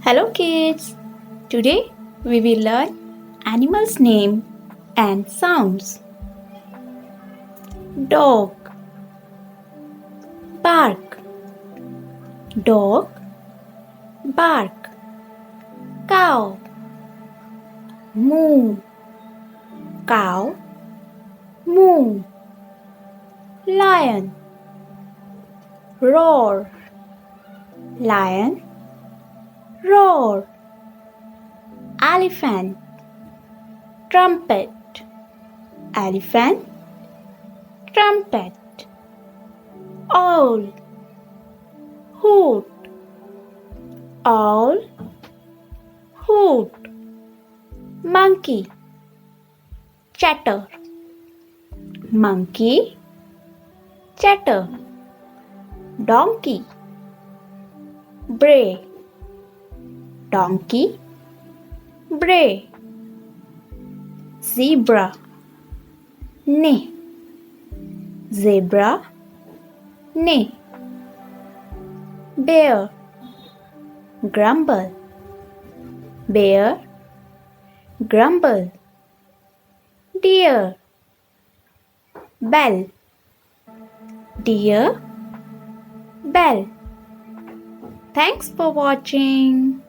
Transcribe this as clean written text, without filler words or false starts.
Hello kids! Today we will learn animals' name and sounds. Dog, bark. Dog, bark. Cow, moo. Cow, moo. Lion, roar. Lion, roar. Elephant, trumpet. Elephant, trumpet. Owl, hoot. Owl, hoot. Monkey, chatter. Monkey, chatter. Donkey, bray. Donkey, bray. Zebra, neigh. Zebra, neigh. Bear, grumble. Bear, grumble. Deer, bell. Deer, bell. Thanks for watching.